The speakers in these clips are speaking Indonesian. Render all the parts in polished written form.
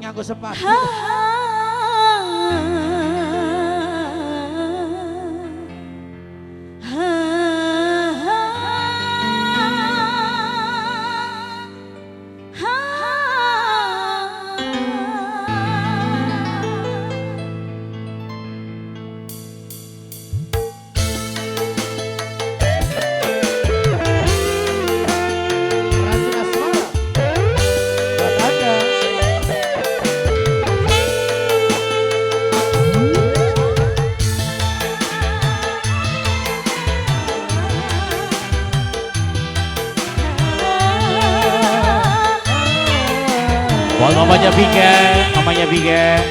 nganggo sepatu. Buat mamanya Bika, mamanya Bika.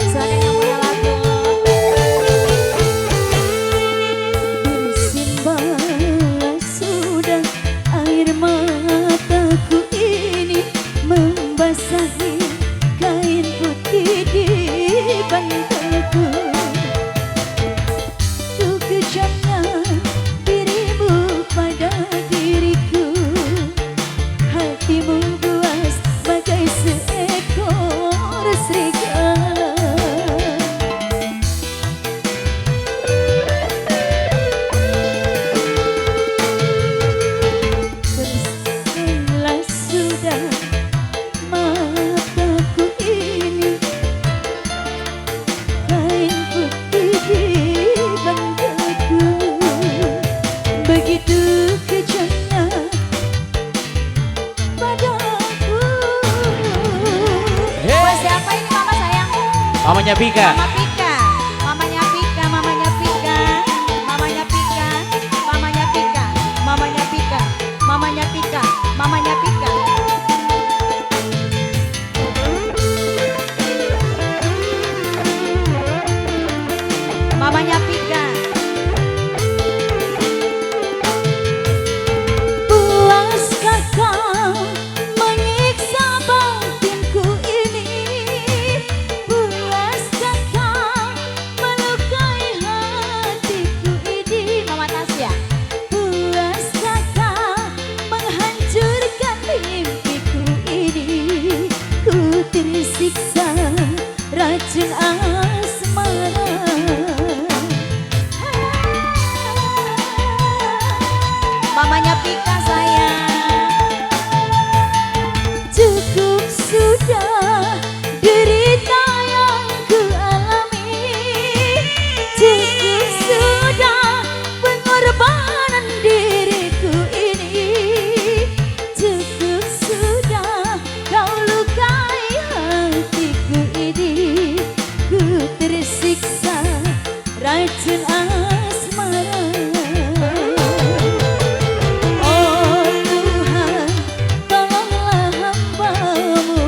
Silakan yang punya lagu. Bersimbahlah sudah air mataku ini membasahi kain putih di bantalku. Tuh kejamnya dirimu pada diriku. Hatimu buas bagai seekor serigala. Bersilah sudah mataku ini kain putih di bantalku. Begitu kejamnya padaku. Buat siapa ini mama sayang? Mamanya Bika. Mama Pika. Mamanya Pika, mamanya Pika. Mamanya Pika, mamanya Pika. Mamanya Pika, mamanya Pika. Mamanya Pika. Mamanya Pika. Puaskah kau menyiksa batinku ini? Puaskah kau melukai hatiku ini? Mama Tasya. Puaskah kau menghancurkan mimpiku ini? Ku tersiksa racun asmara. Mamanya Pika sayang. Cukup sudah derita yang ku alami. Cukup sudah pengorbanan diriku ini. Cukup sudah kau lukai hatiku ini. Ku tersiksa racun asmara. Oh Tuhan, tolonglah hamba-Mu.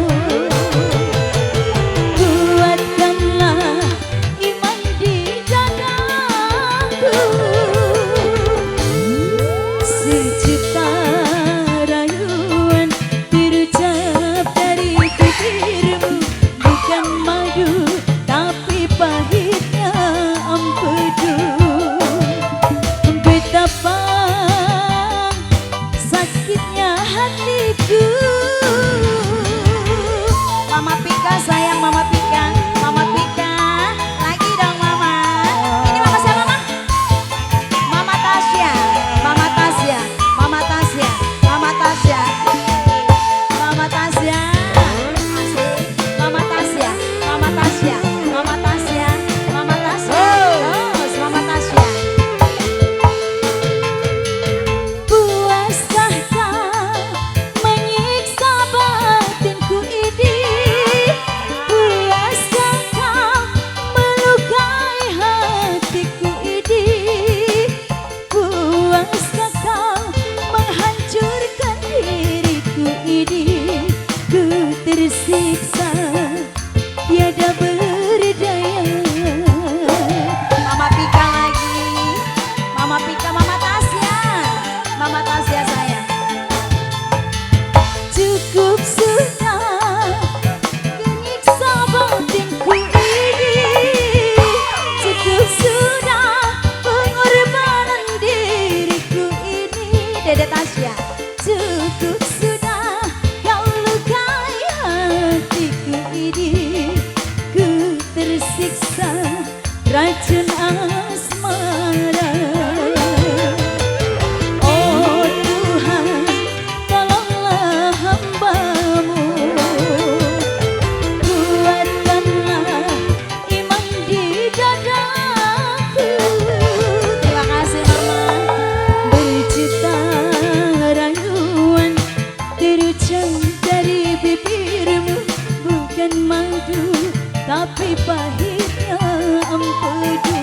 Kuatkanlah iman di dadaku. Sejuta rayuan terucap dari bibirmu. Bukan madu tapi pahitnya empedu. Betapa sakitnya hatiku. Mama Pika sayang, Mama Pika. Mama Pika. Lagi dong Mama. Ini Mama siapa Mama? Mama Tasya. Mama Tasya. Mama Tasya. Mama Tasya. Mama Tasya. Mama Tasya. Mama Tasya. Mama Tasya. Mama Tasya. Terus Mama Tasya. Puaskah kau menyiksa batinku ini? Puaskah kau melukai hatiku ini? Puaskah kau menghancurkan diriku ini? Ku tersiksa tiada berdaya. Mama Pika lagi. Mama Pika, Mama Tasya. Mama Tasya sayang. Cukup sudah menyiksa batinku ini. Cukup sudah pengorbanan diriku ini. Dede Tasya. Cukup sudah peduli